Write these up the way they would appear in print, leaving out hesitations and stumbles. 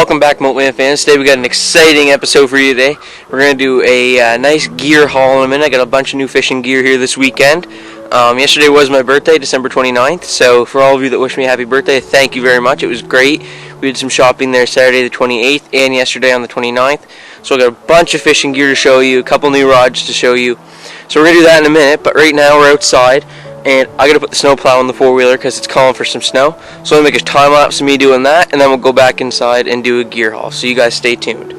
Welcome back, Motoland fans. Today we got an exciting episode for you today. We're going to do a nice gear haul in a minute. I got a bunch of new fishing gear here this weekend. Yesterday was my birthday, December 29th, so for all of you that wish me a happy birthday, thank you very much. It was great. We did some shopping there Saturday the 28th and yesterday on the 29th. So I got a bunch of fishing gear to show you, a couple new rods to show you. So we're going to do that in a minute, but right now we're outside. And I gotta put the snow plow on the four-wheeler because it's calling for some snow. So I'm gonna make a time lapse of me doing that, and then we'll go back inside and do a gear haul. So you guys stay tuned.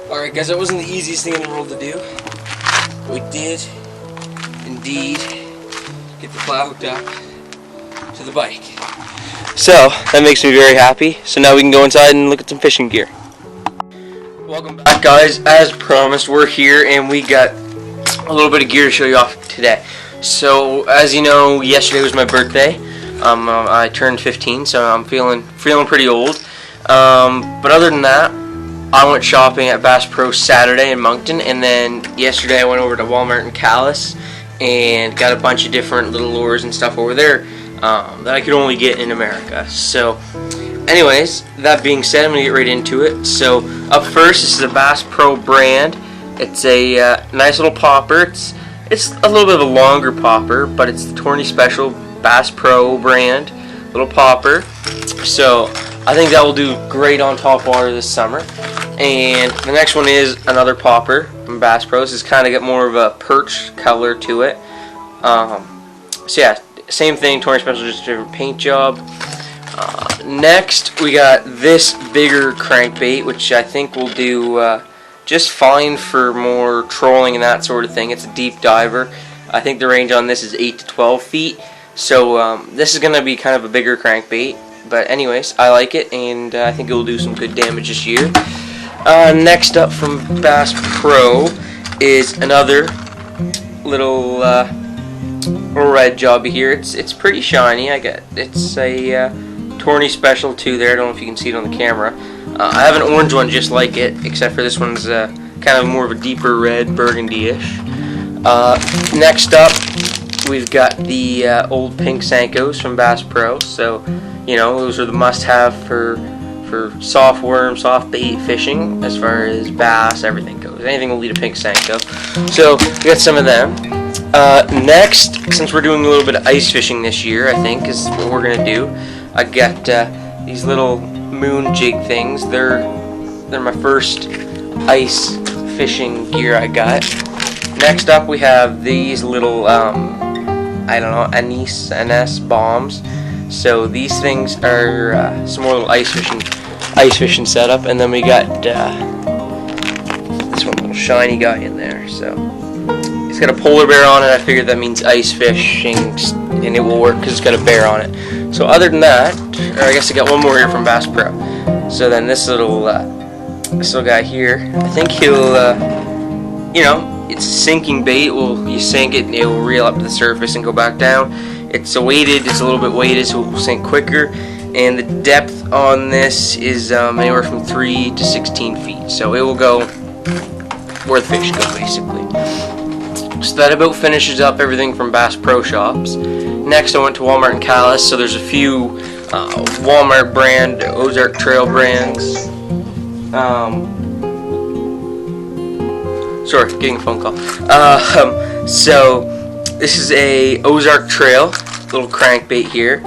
Alright guys, that wasn't the easiest thing in the world to do. We did indeed get the plow hooked up to the bike. So that makes me very happy. So now we can go inside and look at some fishing gear. Welcome back, guys. As promised, we're here and we got a little bit of gear to show you off today. So as you know, yesterday was my birthday. I turned 15, so I'm feeling pretty old. But other than that, I went shopping at Bass Pro Saturday in Moncton, and then yesterday I went over to Walmart in Calais and got a bunch of different little lures and stuff over there that I could only get in America. So anyways, that being said, I'm going to get right into it. So up first, this is a Bass Pro brand. It's a nice little popper. It's a little bit of a longer popper, but it's the Tourney Special Bass Pro brand little popper. So I think that will do great on top water this summer. And the next one is another popper from Bass Pro. This has kind of got more of a perch color to it. So yeah, same thing, Tourney Special, just a different paint job. Next, we got this bigger crankbait, which I think will do just fine for more trolling and that sort of thing. It's a deep diver. I think the range on this is 8 to 12 feet. So this is going to be kind of a bigger crankbait. But anyways, I like it, and I think it will do some good damage this year. Next up from Bass Pro is another little red jobby here. It's pretty shiny. It's a Tourney Special too there. I don't know if you can see it on the camera. I have an orange one just like it, except for this one's kind of more of a deeper red, burgundy-ish. Next up, we've got the old pink Senkos from Bass Pro. So, you know, those are the must-have for soft worm, soft bait fishing, as far as bass, everything goes. Anything will lead a pink Senko. So we got some of them. Next, since we're doing a little bit of ice fishing this year, I think is what we're gonna do. I got these little moon jig things. They're my first ice fishing gear I got. Next up, we have these little I don't know, anise bombs. So these things are some more little ice fishing setup, and then we got this one little shiny guy in there. So it's got a polar bear on it. I figured that means ice fishing, and it will work because it's got a bear on it. So other than that, or I guess I got one more here from Bass Pro. So then this little guy here, I think he'll you know, it's a sinking bait. You sink it and it will reel up to the surface and go back down. It's a little bit weighted, so it will sink quicker. And the depth on this is anywhere from 3 to 16 feet. So it will go where the fish go, basically. So that about finishes up everything from Bass Pro shops. Next, I went to Walmart in Calais. So there's a few Walmart brand, Ozark Trail brands. Sorry, getting a phone call. So this is a Ozark Trail little crankbait here,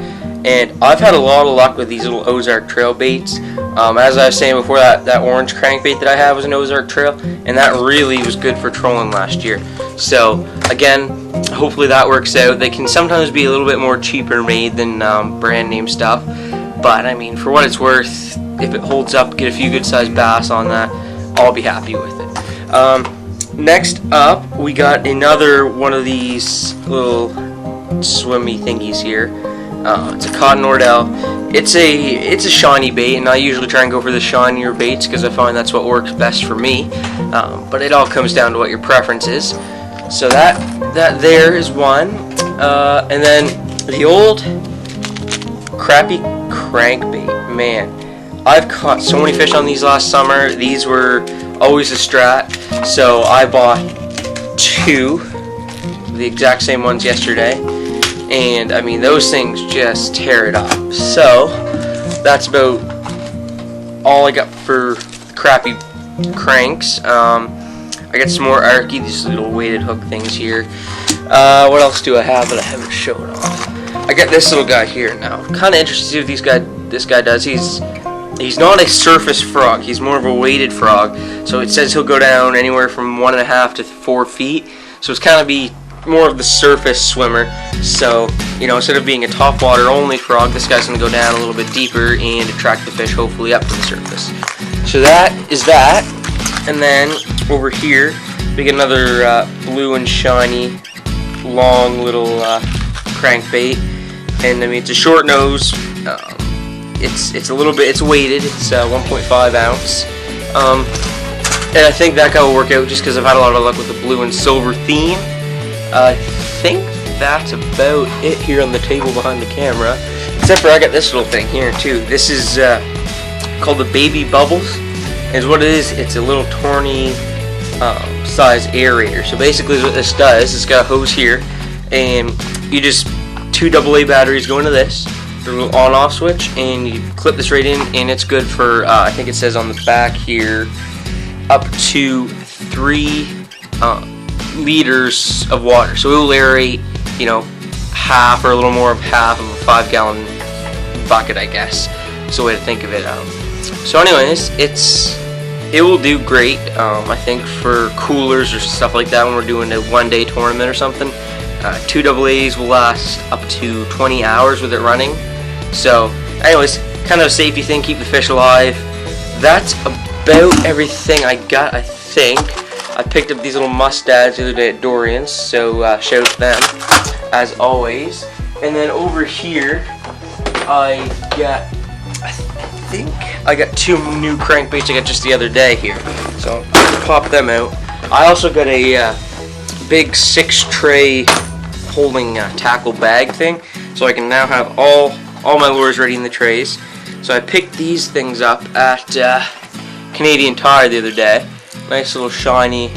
and I've had a lot of luck with these little Ozark Trail baits. As I was saying before, that orange crankbait that I have was an Ozark Trail, and that really was good for trolling last year. So again, hopefully that works out. They can sometimes be a little bit more cheaper made than brand name stuff, but I mean, for what it's worth, if it holds up, get a few good sized bass on that, I'll be happy with it. Next up, we got another one of these little swimmy thingies here. It's a cotton Nordell. It's a shiny bait, and I usually try and go for the shinier baits because I find that's what works best for me. But it all comes down to what your preference is. So that there is one, and then the old crappy crankbait. Man, I've caught so many fish on these last summer. These were always a strat, so I bought 2, the exact same ones yesterday, and I mean those things just tear it up. So that's about all I got for crappy cranks. I got some more Arky, these little weighted hook things here. What else do I have that I haven't shown off? I got this little guy here now. Kind of interested to see what this guy does. He's not a surface frog. He's more of a weighted frog. So it says he'll go down anywhere from 1.5 to 4 feet. So it's kind of be more of the surface swimmer. So, you know, instead of being a top water only frog, this guy's going to go down a little bit deeper and attract the fish hopefully up to the surface. So that is that. And then over here we get another blue and shiny long little crankbait. And I mean, it's a short nose. It's a little bit, it's weighted. It's 1.5 ounce. And I think that guy will work out just because I've had a lot of luck with the blue and silver theme. I think that's about it here on the table behind the camera. Except for I got this little thing here too. This is called the Baby Bubbles. And what it is, it's a little Torny size aerator. So basically what this does, it's got a hose here, and you just 2 AA batteries go into this, the little on-off switch, and you clip this right in, and it's good for I think it says on the back here up to 3 liters of water. So it will aerate, you know, half or a little more of half of a 5-gallon bucket, I guess. That's the way to think of it. So anyways, it will do great, I think, for coolers or stuff like that when we're doing a one-day tournament or something. 2 AA's will last up to 20 hours with it running. So anyways, kind of a safety thing, keep the fish alive. That's about everything I got, I think. I picked up these little mustads the other day at Dorian's, so shout out to them, as always. And then over here, I think I got 2 new crankbaits I got just the other day here. So I'll pop them out. I also got a big 6-tray holding tackle bag thing, so I can now have all my lures ready in the trays. So I picked these things up at Canadian Tire the other day. Nice little shiny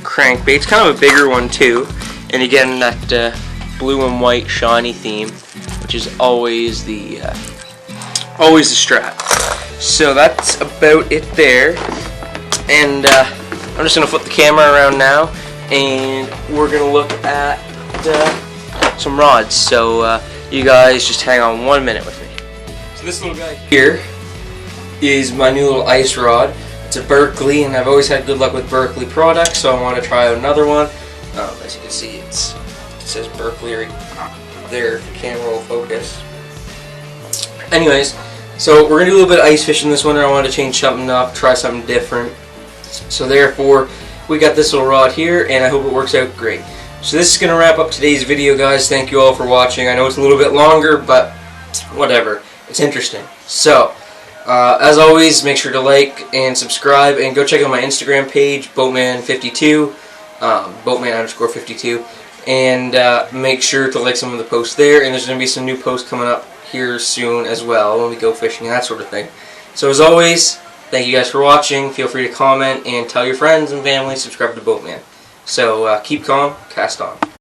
crankbait. It's kind of a bigger one too. And again, that blue and white shiny theme, which is always the strat. So that's about it there. And I'm just gonna flip the camera around now, and we're gonna look at some rods. So you guys just hang on 1 minute with me. So this little guy here is my new little ice rod. It's a Berkeley, and I've always had good luck with Berkeley products, so I want to try out another one. As you can see, it says Berkeley right there. The camera will focus. Anyways, so we're gonna do a little bit of ice fishing this winter. I wanted to change something up, try something different. So therefore, we got this little rod here, and I hope it works out great. So this is gonna wrap up today's video, guys. Thank you all for watching. I know it's a little bit longer, but whatever. It's interesting. So. As always, make sure to like and subscribe, and go check out my Instagram page, Boatman52, Boatman_52, and make sure to like some of the posts there. And there's going to be some new posts coming up here soon as well when we go fishing and that sort of thing. So as always, thank you guys for watching. Feel free to comment and tell your friends and family, subscribe to Boatman. So keep calm, cast on.